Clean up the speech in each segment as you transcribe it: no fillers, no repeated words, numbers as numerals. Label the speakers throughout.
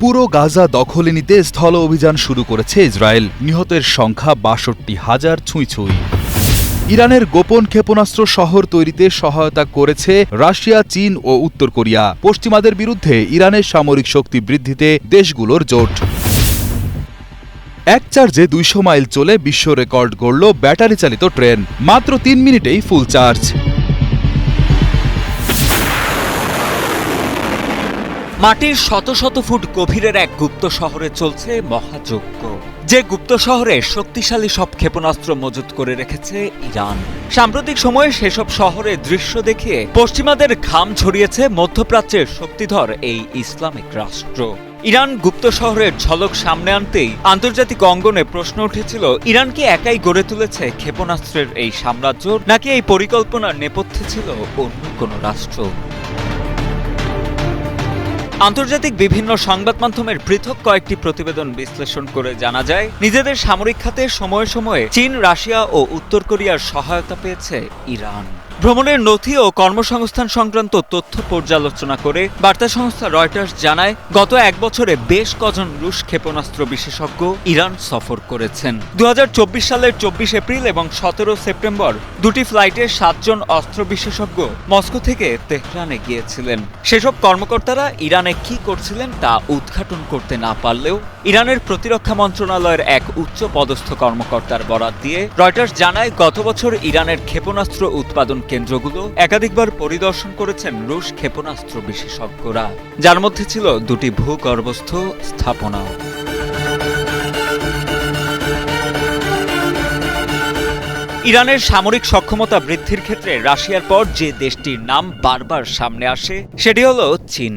Speaker 1: পুরো গাজা দখলে নিতে স্থল অভিযান শুরু করেছে ইসরায়েল। নিহতের সংখ্যা ৬২,০০০ ছুঁই। ইরানের গোপন ক্ষেপণাস্ত্র শহর তৈরিতে সহায়তা করেছে রাশিয়া, চীন ও উত্তর কোরিয়া। পশ্চিমাদের বিরুদ্ধে ইরানের সামরিক শক্তি বৃদ্ধিতে দেশগুলোর জোট। এক চার্জে ২০০ মাইল চলে বিশ্ব রেকর্ড গড়ল ব্যাটারি চালিত ট্রেন। মাত্র ৩ মিনিটেই ফুল চার্জ।
Speaker 2: মাটির শত শত ফুট গভীরের এক গুপ্ত শহরে চলছে মহাযজ্ঞ, যে গুপ্ত শহরে শক্তিশালী সব ক্ষেপণাস্ত্র মজুত করে রেখেছে ইরান। সাম্প্রতিক সময়ে সেসব শহরে দৃশ্য দেখে পশ্চিমাদের ঘাম ছড়িয়েছে মধ্যপ্রাচ্যের শক্তিধর এই ইসলামিক রাষ্ট্র। ইরান গুপ্ত শহরের ঝলক সামনে আনতেই আন্তর্জাতিক অঙ্গনে প্রশ্ন উঠেছিল, ইরান কি একাই গড়ে তুলেছে ক্ষেপণাস্ত্রের এই সাম্রাজ্য, নাকি এই পরিকল্পনার নেপথ্যে ছিল অন্য কোনো রাষ্ট্র? আন্তর্জাতিক বিভিন্ন সংবাদ মাধ্যমের পৃথক কয়েকটি প্রতিবেদন বিশ্লেষণ করে জানা যায়, নিজেদের সামরিক খাতে সময়ে সময়ে চীন, রাশিয়া ও উত্তর কোরিয়ার সহায়তা পেয়েছে ইরান। ভ্রমণের নথি ও কর্মসংস্থান সংক্রান্ত তথ্য পর্যালোচনা করে বার্তা সংস্থা রয়টার্স জানায়, গত এক বছরে বেশ কজন রুশ ক্ষেপণাস্ত্র বিশেষজ্ঞ ইরান সফর করেছেন। ২০২৪ সালের ২৪ এপ্রিল এবং ১৭ সেপ্টেম্বর দুটি ফ্লাইটে ৭ জন অস্ত্র বিশেষজ্ঞ মস্কো থেকে তেহরানে গিয়েছিলেন। সেসব কর্মকর্তারা ইরানে কি করছিলেন তা উদ্ঘাটন করতে না পারলেও ইরানের প্রতিরক্ষা মন্ত্রণালয়ের এক উচ্চ পদস্থ কর্মকর্তার বরাত দিয়ে রয়টার্স জানায়, গত বছর ইরানের ক্ষেপণাস্ত্র উৎপাদন কেন্দ্রগুলো একাধিকবার পরিদর্শন করেছেন রুশ ক্ষেপণাস্ত্র বিশেষজ্ঞরা, যার মধ্যে ছিল দুটি ভূগর্ভস্থ স্থাপনাও। ইরানের সামরিক সক্ষমতা বৃদ্ধির ক্ষেত্রে রাশিয়ার পর যে দেশটির নাম বারবার সামনে আসে সেটি হল চীন।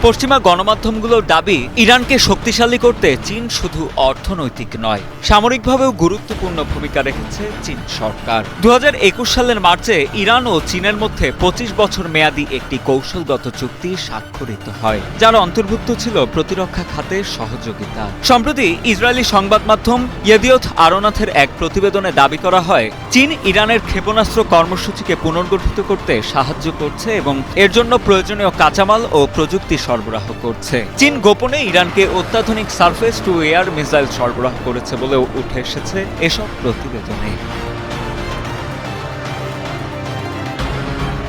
Speaker 2: পশ্চিমা গণমাধ্যমগুলোর দাবি, ইরানকে শক্তিশালী করতে চীন শুধু অর্থনৈতিক নয়, সামরিকভাবেও গুরুত্বপূর্ণ ভূমিকা রেখেছে চীন সরকার। ২০২১ সালের মার্চে ইরান ও চীনের মধ্যে ২৫ বছর মেয়াদী একটি কৌশলগত চুক্তি স্বাক্ষরিত হয়, যার অন্তর্ভুক্ত ছিল প্রতিরক্ষা খাতে সহযোগিতা। সম্প্রতি ইসরায়েলি সংবাদ মাধ্যম ইয়েদিওথ আরোনাথের এক প্রতিবেদনে দাবি করা হয়, চীন ইরানের ক্ষেপণাস্ত্র কর্মসূচিকে পুনর্গঠিত করতে সাহায্য করছে এবং এর জন্য প্রয়োজনীয় কাঁচামাল ও প্রযুক্তি সরবরাহ করছে। চীন গোপনে ইরানকে অত্যাধুনিক সারফেস টু এয়ার মিসাইল সরবরাহ করেছে বলেও উঠে এসেছে এসব প্রতিবেদনে।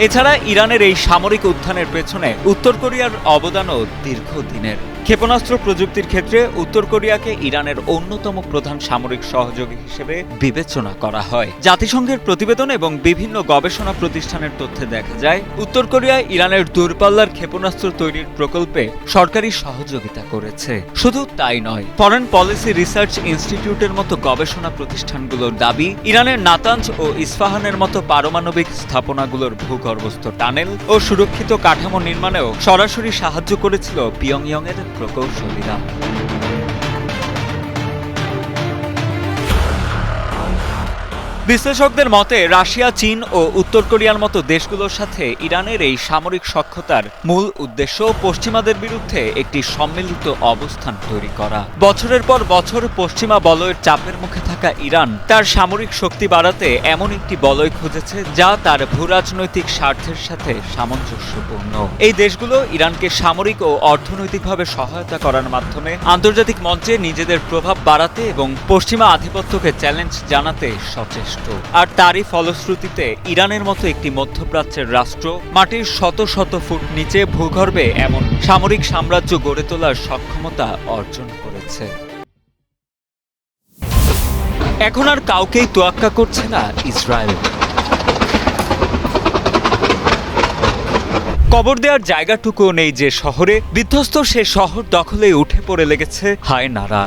Speaker 2: এছাড়া ইরানের এই সামরিক উত্থানের পেছনে উত্তর কোরিয়ার অবদানও দীর্ঘদিনের। ক্ষেপণাস্ত্র প্রযুক্তির ক্ষেত্রে উত্তর কোরিয়াকে ইরানের অন্যতম প্রধান সামরিক সহযোগী হিসেবে বিবেচনা করা হয়। জাতিসংঘের প্রতিবেদন এবং বিভিন্ন গবেষণা প্রতিষ্ঠানের তথ্যে দেখা যায়, উত্তর কোরিয়া ইরানের দূরপাল্লার ক্ষেপণাস্ত্র তৈরির প্রকল্পে সরকারি সহযোগিতা করেছে। শুধু তাই নয়, ফরেন পলিসি রিসার্চ ইনস্টিটিউটের মতো গবেষণা প্রতিষ্ঠানগুলোর দাবি, ইরানের নাতাঞ্জ ও ইস্পাহানের মতো পারমাণবিক স্থাপনাগুলোর ভূগর্ভস্থ টানেল ও সুরক্ষিত কাঠামো নির্মাণেও সরাসরি সাহায্য করেছিল পিয়ংইয়ংয়ের প্রকৌশলীরা। বিশ্লেষকদের মতে, রাশিয়া, চীন ও উত্তর কোরিয়ার মতো দেশগুলোর সাথে ইরানের এই সামরিক সখ্যতার মূল উদ্দেশ্য পশ্চিমাদের বিরুদ্ধে একটি সম্মিলিত অবস্থান তৈরি করা। বছরের পর বছর পশ্চিমা বলয়ের চাপের মুখে থাকা ইরান তার সামরিক শক্তি বাড়াতে এমন একটি বলয় খুঁজেছে যা তার ভূরাজনৈতিক স্বার্থের সাথে সামঞ্জস্যপূর্ণ। এই দেশগুলো ইরানকে সামরিক ও অর্থনৈতিকভাবে সহায়তা করার মাধ্যমে আন্তর্জাতিক মঞ্চে নিজেদের প্রভাব বাড়াতে এবং পশ্চিমা আধিপত্যকে চ্যালেঞ্জ জানাতে সচেষ্ট। আর তারই ফলশ্রুতিতে ইরানের মতো একটি মধ্যপ্রাচ্যের রাষ্ট্র মাটির শত শত ফুট নিচে ভূগর্ভে এমন সামরিক সাম্রাজ্য গড়ে তোলার সক্ষমতা অর্জন করেছে। এখন আর কাউকেই তোয়াক্কা করছে না ইসরায়েল। কবর দেওয়ার জায়গাটুকুও নেই যে শহরে, বিধ্বস্ত সে শহর দখলে উঠে পড়ে লেগেছে হায় নারা।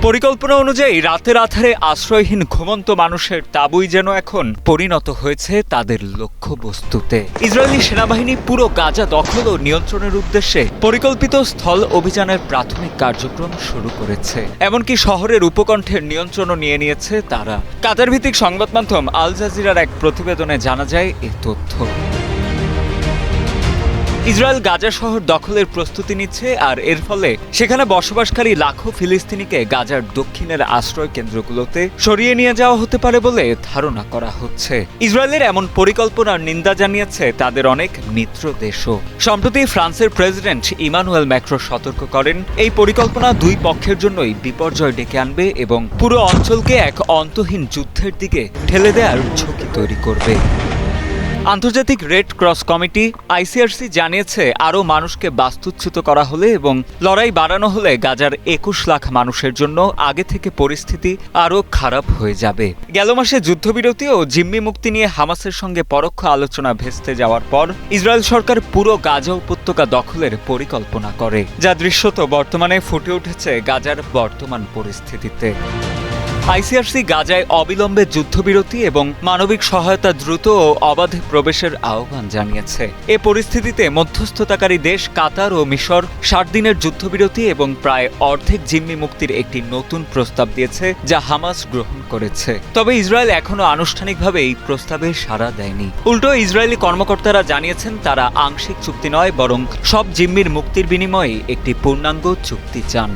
Speaker 2: পরিকল্পনা অনুযায়ী রাতের আধারে আশ্রয়হীন ঘুমন্ত মানুষের তাঁবুই যেন এখন পরিণত হয়েছে তাদের লক্ষ্যবস্তুতে। ইসরায়েলি সেনাবাহিনী পুরো গাজা দখল ও নিয়ন্ত্রণের উদ্দেশ্যে পরিকল্পিত স্থল অভিযানের প্রাথমিক কার্যক্রম শুরু করেছে। এমনকি শহরের উপকণ্ঠের নিয়ন্ত্রণও নিয়ে নিয়েছে তারা। কাতার ভিত্তিক সংবাদ মাধ্যম আল জাজিরার এক প্রতিবেদনে জানা যায় এ তথ্য। ইসরায়েল গাজা শহর দখলের প্রস্তুতি নিচ্ছে, আর এর ফলে সেখানে বসবাসকারী লাখো ফিলিস্তিনিকে গাজার দক্ষিণের আশ্রয় কেন্দ্রগুলোতে সরিয়ে নিয়ে যাওয়া হতে পারে বলে ধারণা করা হচ্ছে। ইসরায়েলের এমন পরিকল্পনার নিন্দা জানিয়েছে তাদের অনেক মিত্র দেশও। সম্প্রতি ফ্রান্সের প্রেসিডেন্ট ইমানুয়েল ম্যাক্রো সতর্ক করেন, এই পরিকল্পনা দুই পক্ষের জন্যই বিপর্যয় ডেকে আনবে এবং পুরো অঞ্চলকে এক অন্তহীন যুদ্ধের দিকে ঠেলে দেওয়ার ঝুঁকি তৈরি করবে। আন্তর্জাতিক রেড ক্রস কমিটি আইসিআরসি জানিয়েছে, আরও মানুষকে বাস্তুচ্যুত করা হলে এবং লড়াই বাড়ানো হলে গাজার ২১ লাখ মানুষের জন্য আগে থেকে পরিস্থিতি আরও খারাপ হয়ে যাবে। গেল মাসে যুদ্ধবিরতি ও জিম্মি মুক্তি নিয়ে হামাসের সঙ্গে পরোক্ষ আলোচনা ভেস্তে যাওয়ার পর ইসরায়েল সরকার পুরো গাজা উপত্যকা দখলের পরিকল্পনা করে, যা দৃশ্যত বর্তমানে ফুটে উঠেছে গাজার বর্তমান পরিস্থিতিতে। আইসিআরসি গাজায় অবিলম্বে যুদ্ধবিরতি এবং মানবিক সহায়তা দ্রুত ও অবাধে প্রবেশের আহ্বান জানিয়েছে। এ পরিস্থিতিতে মধ্যস্থতাকারী দেশ কাতার ও মিশর ৬০ দিনের যুদ্ধবিরতি এবং প্রায় অর্ধেক জিম্মি মুক্তির একটি নতুন প্রস্তাব দিয়েছে, যা হামাস গ্রহণ করেছে। তবে ইসরায়েল এখনও আনুষ্ঠানিকভাবে এই প্রস্তাবে সাড়া দেয়নি। উল্টো ইসরায়েলি কর্মকর্তারা জানিয়েছেন, তারা আংশিক চুক্তি নয়, বরং সব জিম্মির মুক্তির বিনিময়ে একটি পূর্ণাঙ্গ চুক্তি চান।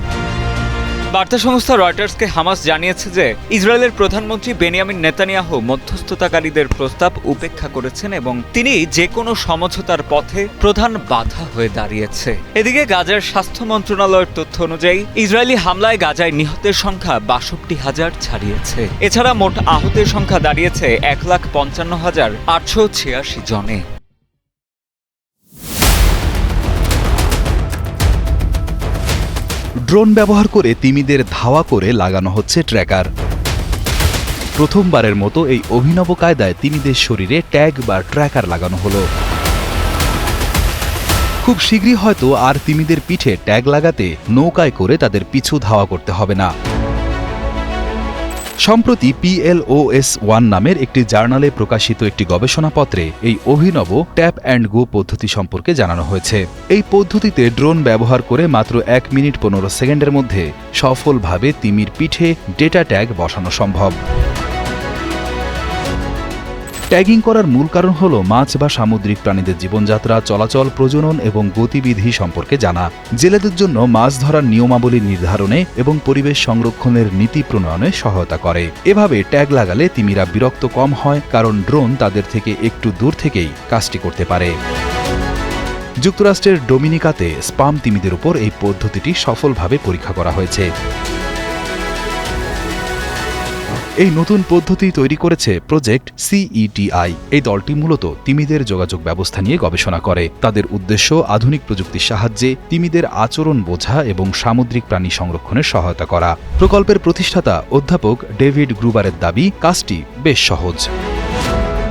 Speaker 2: বার্তা সংস্থা রয়টার্সকে হামাস জানিয়েছে যে ইসরায়েলের প্রধানমন্ত্রী বেনিয়ামিন নেতানিয়াহু মধ্যস্থতাকারীদের প্রস্তাব উপেক্ষা করেছেন এবং তিনি যে কোনো সমঝোতার পথে প্রধান বাধা হয়ে দাঁড়িয়েছে। এদিকে গাজার স্বাস্থ্য মন্ত্রণালয়ের তথ্য অনুযায়ী ইসরায়েলি হামলায় গাজায় নিহতের সংখ্যা ৬২,০০০ ছাড়িয়েছে। এছাড়া মোট আহতের সংখ্যা দাঁড়িয়েছে ১,৫৫,৮৮৬ জনে।
Speaker 1: ড্রোন ব্যবহার করে তিমিদের ধাওয়া করে লাগানো হচ্ছে ট্র্যাকার। প্রথমবারের মতো এই অভিনব কায়দায় তিমিদের শরীরে ট্যাগ বা ট্র্যাকার লাগানো হলো। খুব শীঘ্রই হয়তো আর তিমিদের পিঠে ট্যাগ লাগাতে নৌকায় করে তাদের পিছু ধাওয়া করতে হবে না। সম্প্রতি PLOS-1 নামের একটি জার্নালে প্রকাশিত একটি গবেষণাপত্রে এই অভিনব ট্যাপ অ্যান্ড গো পদ্ধতি সম্পর্কে জানানো হয়েছে। এই পদ্ধতিতে ড্রোন ব্যবহার করে মাত্র ১ মিনিট ১৫ সেকেন্ডের মধ্যে সফলভাবে তিমির পিঠে ডেটা ট্যাগ বসানো সম্ভব। ট্যাগিং করার মূল কারণ হল মাছ বা সামুদ্রিক প্রাণীদের জীবনযাত্রা, চলাচল, প্রজনন এবং গতিবিধি সম্পর্কে জানা। জেলেদের জন্য মাছ ধরার নিয়মাবলী নির্ধারণে এবং পরিবেশ সংরক্ষণের নীতি প্রণয়নে সহায়তা করে। এভাবে ট্যাগ লাগালে তিমিরা বিরক্ত কম হয়, কারণ ড্রোন তাদের থেকে একটু দূর থেকেই কাজটি করতে পারে। যুক্তরাষ্ট্রের ডোমিনিকাতে স্পাম তিমিদের উপর এই পদ্ধতিটি সফলভাবে পরীক্ষা করা হয়েছে। এই নতুন পদ্ধতি তৈরি করেছে প্রজেক্ট CETI। এই দলটি মূলত তিমিদের যোগাযোগ ব্যবস্থা নিয়ে গবেষণা করে। তাদের উদ্দেশ্য আধুনিক প্রযুক্তির সাহায্যে তিমিদের আচরণ বোঝা এবং সামুদ্রিক প্রাণী সংরক্ষণে সহায়তা করা। প্রকল্পের প্রতিষ্ঠাতা অধ্যাপক ডেভিড গ্রুবারের দাবি, কাজটি বেশ সহজ।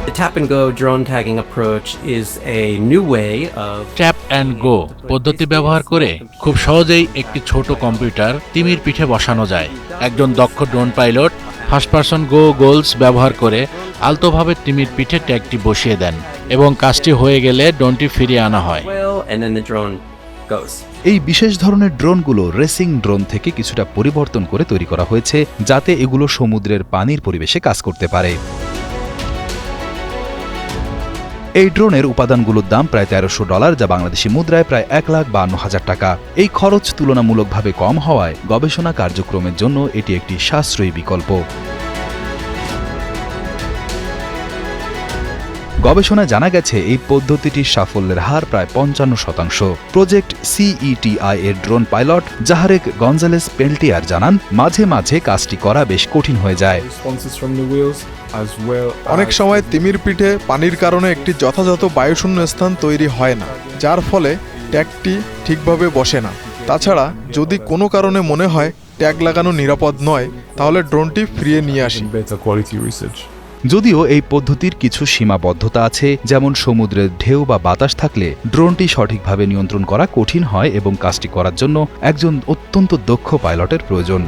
Speaker 3: The tap and go drone tagging approach is a new way of
Speaker 4: tap and go পদ্ধতি ব্যবহার করে খুব সহজেই একটি ছোট কম্পিউটার তিমির পিঠে বসানো যায়। একজন দক্ষ ড্রোন পাইলট ফার্স্ট পারসন গো গোলস ব্যবহার করে আলতোভাবে তিমির পিঠে ট্যাগটি বসিয়ে দেন এবং কাজটি হয়ে গেলে ড্রোনটি ফিরিয়ে আনা হয়।
Speaker 3: and then the drone goes.
Speaker 1: এই বিশেষ ধরনের ড্রোনগুলো রেসিং ড্রোন থেকে কিছুটা পরিবর্তন করে তৈরি করা হয়েছে, যাতে এগুলো সমুদ্রের পানির পরিবেশে কাজ করতে পারে। এই ড্রোনের উপাদানগুলোর দাম প্রায় $১৩০০, যা বাংলাদেশি মুদ্রায় প্রায় ১,৫২,০০০ টাকা। এই খরচ তুলনামূলকভাবে কম হওয়ায় গবেষণা কার্যক্রমের জন্য এটি একটি সাশ্রয়ী বিকল্প। গবেষণায় জানা গেছে এই পদ্ধতিটির সাফল্যের হার প্রায় ৫৫%। প্রজেক্ট CETI এর ড্রোন পাইলট জাহারেক গঞ্জালেস পেল্টিয়ার জানান, মাঝে মাঝে কাজটি করা বেশ কঠিন হয়ে যায়।
Speaker 5: অনেক সময় তিমির পিঠে পানির কারণে একটি যথাযথ বায়ুশূন্য স্থান তৈরি হয় না, যার ফলে ট্যাগটি ঠিকভাবে বসে না। তাছাড়া যদি কোনো কারণে মনে হয় ট্যাগ লাগানো নিরাপদ নয়, তাহলে ড্রোনটি ফিরিয়ে নিয়ে আসি।
Speaker 1: যদিও এই পদ্ধতির কিছু সীমাবদ্ধতা আছে, যেমন সমুদ্রের ঢেউ বা বাতাস থাকলে ড্রোনটি সঠিকভাবে নিয়ন্ত্রণ করা কঠিন হয় এবং কাজটি করার জন্য একজন অত্যন্ত দক্ষ পাইলটের প্রয়োজন।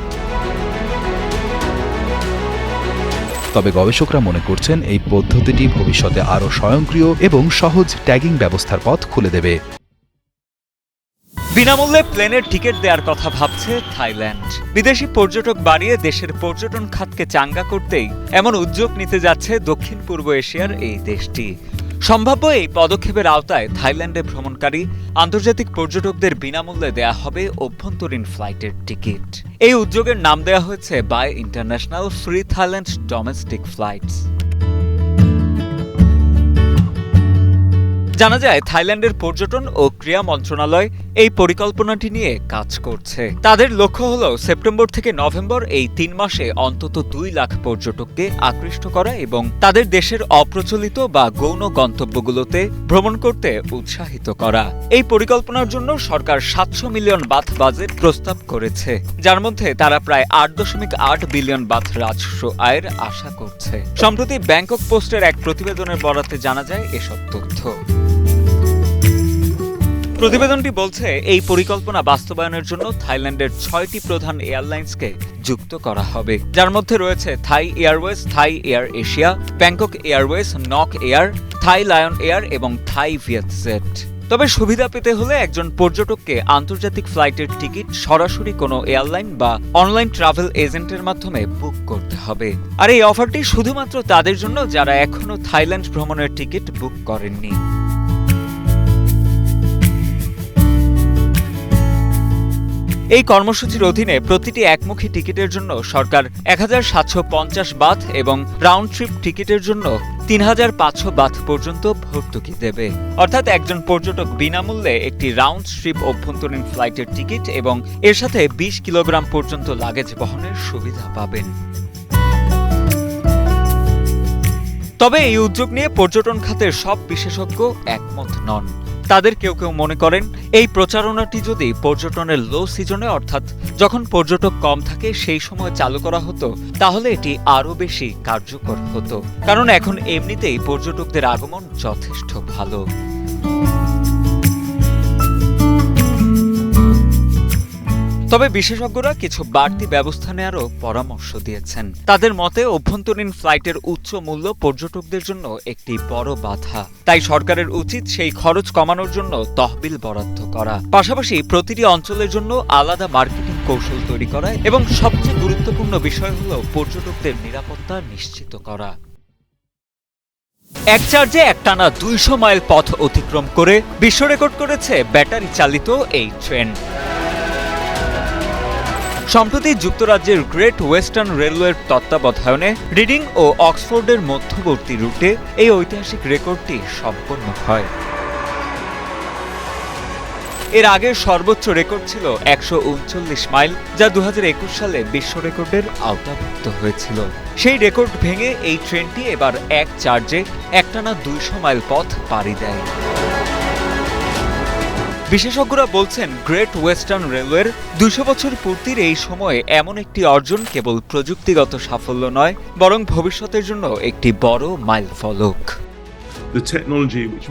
Speaker 1: তবে গবেষকরা মনে করছেন এই পদ্ধতিটি ভবিষ্যতে আরও স্বয়ংক্রিয় এবং সহজ ট্যাগিং ব্যবস্থার পথ খুলে দেবে।
Speaker 2: বিনামূল্যে প্লেনের টিকিট দেওয়ার কথা ভাবছে থাইল্যান্ড। বিদেশি পর্যটক বাড়িয়ে দেশের পর্যটন খাতকে চাঙ্গা করতেই এমন উদ্যোগ নিতে যাচ্ছে দক্ষিণ পূর্ব এশিয়ার এই দেশটি। সম্ভাব্য এই পদক্ষেপের আওতায় থাইল্যান্ডে ভ্রমণকারী আন্তর্জাতিক পর্যটকদের বিনামূল্যে দেয়া হবে অভ্যন্তরীণ ফ্লাইটের টিকিট। এই উদ্যোগের নাম দেয়া হয়েছে by international free Thailand domestic flights. জানা যায় থাইল্যান্ডের পর্যটন ও ক্রীড়া মন্ত্রণালয় এই পরিকল্পনাটি নিয়ে কাজ করছে। তাদের লক্ষ্য হল সেপ্টেম্বর থেকে নভেম্বর এই 3 মাসে অন্তত 2 লাখ পর্যটককে আকৃষ্ট করা এবং তাদের দেশের অপ্রচলিত বা গৌণ গন্তব্যগুলোতে ভ্রমণ করতে উৎসাহিত করা। এই পরিকল্পনার জন্য সরকার 700 মিলিয়ন বাথ বাজেট প্রস্তাব করেছে, যার মধ্যে তারা প্রায় 8.8 বিলিয়ন বাথ রাজস্ব আয়ের আশা করছে। সম্প্রতি ব্যাংকক পোস্টের এক প্রতিবেদনের বরাতে জানা যায় এসব তথ্য। প্রতিবেদনটি বলছে এই পরিকল্পনা বাস্তবায়নের জন্য থাইল্যান্ডের 6টি প্রধান এয়ারলাইন্সকে যুক্ত করা হবে, যার মধ্যে রয়েছে Thai Airways, Thai Air Asia, Bangkok Airways, Nok Air, Thai Lion Air এবং থাই ভিয়েতজেট। তবে সুবিধা পেতে হলে একজন পর্যটককে আন্তর্জাতিক ফ্লাইটের টিকিট সরাসরি কোনো এয়ারলাইন বা অনলাইন ট্রাভেল এজেন্টের মাধ্যমে বুক করতে হবে। আর এই অফারটি শুধুমাত্র তাদের জন্য যারা এখনো থাইল্যান্ড ভ্রমণের টিকিট বুক করেননি। এই কর্মসূচির অধীনে প্রতিটি একমুখী টিকিটের জন্য সরকার 1750 বাথ এবং রাউন্ড ট্রিপ টিকিটের জন্য 3500 বাথ পর্যন্ত ভর্তুকি দেবে। অর্থাৎ একজন পর্যটক বিনামূল্যে একটি রাউন্ড ট্রিপ অভ্যন্তরীণ ফ্লাইটের টিকিট এবং এর সাথে 20 কিলোগ্রাম পর্যন্ত লাগেজ বহনের সুবিধা পাবেন। তবে এই উদ্যোগ নিয়ে পর্যটন খাতের সব বিশেষজ্ঞ একমত নন। তাদের কেউ কেউ মনে করেন এই প্রচারণাটি যদি পর্যটনের লো সিজনে অর্থাৎ যখন পর্যটক কম থাকে সেই সময় চালু করা হতো তাহলে এটি আরও বেশি কার্যকর হতো, কারণ এখন এমনিতেই পর্যটকদের আগমন যথেষ্ট ভালো। তবে বিশেষজ্ঞরা কিছু বাড়তি ব্যবস্থা নেওয়ারও পরামর্শ দিয়েছেন। তাদের মতে অভ্যন্তরীণ ফ্লাইটের উচ্চ মূল্য পর্যটকদের জন্য একটি বড় বাধা, তাই সরকারের উচিত সেই খরচ কমানোর জন্য তহবিল বরাদ্দ করা, পাশাপাশি প্রতিটি অঞ্চলের জন্য আলাদা মার্কেটিং কৌশল তৈরি করা এবং সবচেয়ে গুরুত্বপূর্ণ বিষয় হল পর্যটকদের নিরাপত্তা নিশ্চিত করা। এক চার্জে একটানা 200 মাইল পথ অতিক্রম করে বিশ্ব রেকর্ড করেছে ব্যাটারি চালিত এই ট্রেন। সম্প্রতি যুক্তরাজ্যের গ্রেট ওয়েস্টার্ন রেলওয়ের তত্ত্বাবধানে রিডিং ও অক্সফোর্ডের মধ্যবর্তী রুটে এই ঐতিহাসিক রেকর্ডটি সম্পন্ন হয়। এর আগের সর্বোচ্চ রেকর্ড ছিল 139 মাইল, যা 2021 সালে বিশ্ব রেকর্ডের আওতাভুক্ত হয়েছিল। সেই রেকর্ড ভেঙে এই ট্রেনটি এবার এক চার্জে একটানা 200 মাইল পথ পাড়ি দেয়। বিশেষজ্ঞরা বলছেন গ্রেট ওয়েস্টার্ন রেলওয়ের 200 বছর পূর্তির এই সময়ে এমন একটি অর্জন কেবল প্রযুক্তিগত সাফল্য নয়, বরং ভবিষ্যতের জন্য একটি বড় মাইলফলক।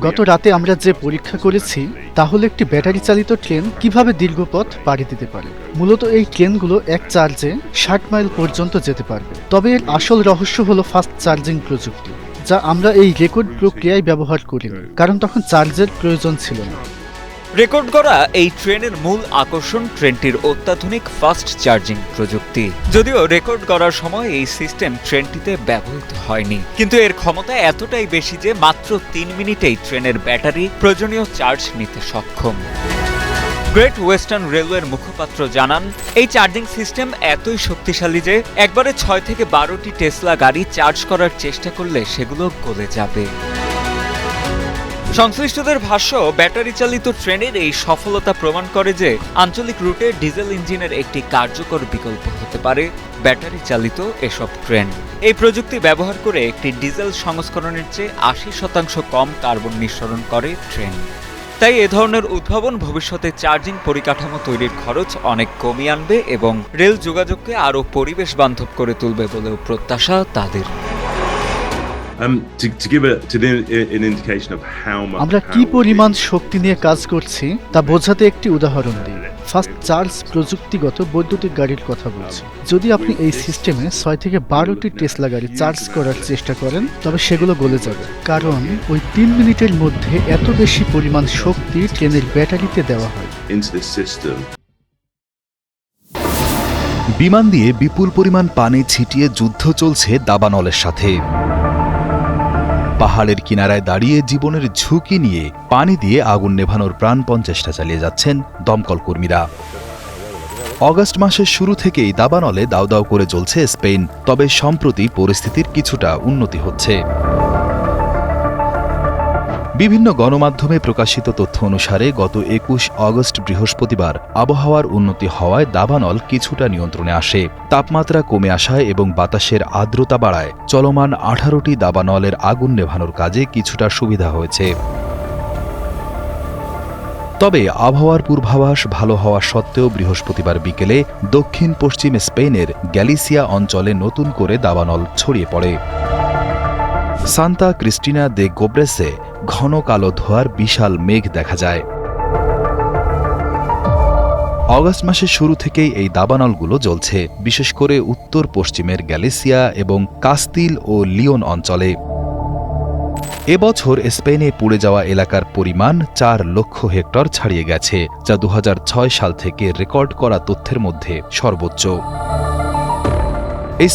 Speaker 6: গত রাতে আমরা যে পরীক্ষা করেছি তা হলো একটি ব্যাটারি চালিত ট্রেন কিভাবে দীর্ঘ পথ পাড়ি দিতে পারে। মূলত এই ট্রেনগুলো এক চার্জে 60 মাইল পর্যন্ত যেতে পারবে। তবে এর আসল রহস্য হলো ফাস্ট চার্জিং প্রযুক্তি, যা আমরা এই রেকর্ড প্রক্রিয়ায় ব্যবহার করিনি, কারণ তখন চার্জের প্রয়োজন ছিল না।
Speaker 2: রেকর্ড করা এই ট্রেনের মূল আকর্ষণ ট্রেনটির অত্যাধুনিক ফাস্ট চার্জিং প্রযুক্তি। যদিও রেকর্ড করার সময় এই সিস্টেম ট্রেনটিতে ব্যবহৃত হয়নি, কিন্তু এর ক্ষমতা এতটাই বেশি যে মাত্র 3 মিনিটেই ট্রেনের ব্যাটারি প্রয়োজনীয় চার্জ নিতে সক্ষম। গ্রেট ওয়েস্টার্ন রেলওয়ের মুখপাত্র জানান, এই চার্জিং সিস্টেম এতই শক্তিশালী যে একবারে 6 থেকে 12টি টেসলা গাড়ি চার্জ করার চেষ্টা করলে সেগুলো গলে যাবে। সংশ্লিষ্টদের ভাষ্য, ব্যাটারি চালিত ট্রেনের এই সফলতা প্রমাণ করে যে আঞ্চলিক রুটে ডিজেল ইঞ্জিনের একটি কার্যকর বিকল্প হতে পারে ব্যাটারি চালিত এসব ট্রেন। এই প্রযুক্তি ব্যবহার করে একটি ডিজেল সংস্করণের চেয়ে 80% কম কার্বন নিঃসরণ করে ট্রেন। তাই এ ধরনের উদ্ভাবন ভবিষ্যতে চার্জিং পরিকাঠামো তৈরির খরচ অনেক কমিয়ে আনবে এবং রেল যোগাযোগকে আরও পরিবেশ বান্ধব করে তুলবে বলেও প্রত্যাশা তাদের।
Speaker 6: আমরা কি পরিমাণ শক্তি নিয়ে কাজ করছি তা বোঝাতে একটি উদাহরণ দিই। ফাস্ট চার্জ প্রযুক্তিগত বৈদ্যুতিক গাড়ির কথা বলছি। যদি আপনি এই সিস্টেমে 6 থেকে 12টি টেসলা গাড়ি চার্জ করার চেষ্টা করেন, তবে সেগুলো গলে যাবে, কারণ ওই 3 মিনিটের মধ্যে এত বেশি পরিমাণ শক্তি ট্রেনের ব্যাটারিতে দেওয়া হয়।
Speaker 1: বিমান দিয়ে বিপুল পরিমাণ পানি ছিটিয়ে যুদ্ধ চলছে দাবানলের সাথে। পাহাড়ের কিনারায় দাঁড়িয়ে জীবনের ঝুঁকি নিয়ে পানি দিয়ে আগুন নেভানোর প্রাণপণ চেষ্টা চালিয়ে যাচ্ছেন দমকল কর্মীরা। অগাস্ট মাসের শুরু থেকেই দাবানলে দাউ দাউ করে জ্বলছে স্পেন, তবে সম্প্রতি পরিস্থিতির কিছুটা উন্নতি হচ্ছে। বিভিন্ন গণমাধ্যমে প্রকাশিত তথ্য অনুসারে গত ২১ অগস্ট বৃহস্পতিবার আবহাওয়ার উন্নতি হওয়ায় দাবানল কিছুটা নিয়ন্ত্রণে আসে। তাপমাত্রা কমে আসায় এবং বাতাসের আর্দ্রতা বাড়ায় চলমান ১৮টি দাবানলের আগুন নেভানোর কাজে কিছুটা সুবিধা হয়েছে। তবে আবহাওয়ার পূর্বাভাস ভালো হওয়া সত্ত্বেও বৃহস্পতিবার বিকেলে দক্ষিণ পশ্চিম স্পেনের গ্যালিসিয়া অঞ্চলে নতুন করে দাবানল ছড়িয়ে পড়ে। সান্তা ক্রিস্টিনা দে গোব্রেসে ঘন কালো ধোঁয়ার বিশাল মেঘ দেখা যায়। অগাস্ট মাসের শুরু থেকেই এই দাবানলগুলো জ্বলছে, বিশেষ করে উত্তর পশ্চিমের গ্যালিসিয়া এবং কাস্তিল ও লিওন অঞ্চলে। এবছর স্পেনে পুড়ে যাওয়া এলাকার পরিমাণ ৪ লক্ষ হেক্টর ছাড়িয়ে গেছে, যা ২০০৬ সাল থেকে রেকর্ড করা তথ্যের মধ্যে সর্বোচ্চ।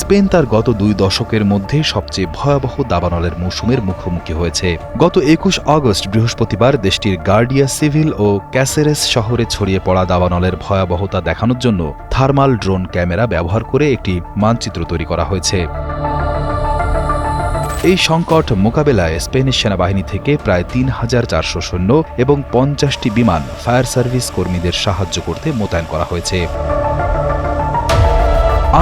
Speaker 1: স্পেন তার গত ২ দশকের মধ্যে সবচেয়ে ভয়াবহ দাবানলের মৌসুমের মুখোমুখি হয়েছে। গত ২১ অগস্ট বৃহস্পতিবার দেশটির গার্ডিয়া সিভিল ও ক্যাসেরেস শহরে ছড়িয়ে পড়া দাবানলের ভয়াবহতা দেখানোর জন্য থার্মাল ড্রোন ক্যামেরা ব্যবহার করে একটি মানচিত্র তৈরি করা হয়েছে। এই সংকট মোকাবেলায় স্পেনের সেনাবাহিনী থেকে প্রায় ৩,৪০০ সৈন্য এবং ৫০টি বিমান ফায়ার সার্ভিস কর্মীদের সাহায্য করতে মোতায়েন করা হয়েছে।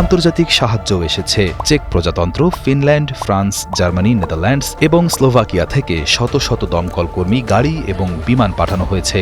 Speaker 1: আন্তর্জাতিক সাহায্যও এসেছে। চেক প্রজাতন্ত্র, ফিনল্যান্ড, ফ্রান্স, জার্মানি, নেদারল্যান্ডস এবং স্লোভাকিয়া থেকে শত শত দমকল কর্মী, গাড়ি এবং বিমান পাঠানো হয়েছে।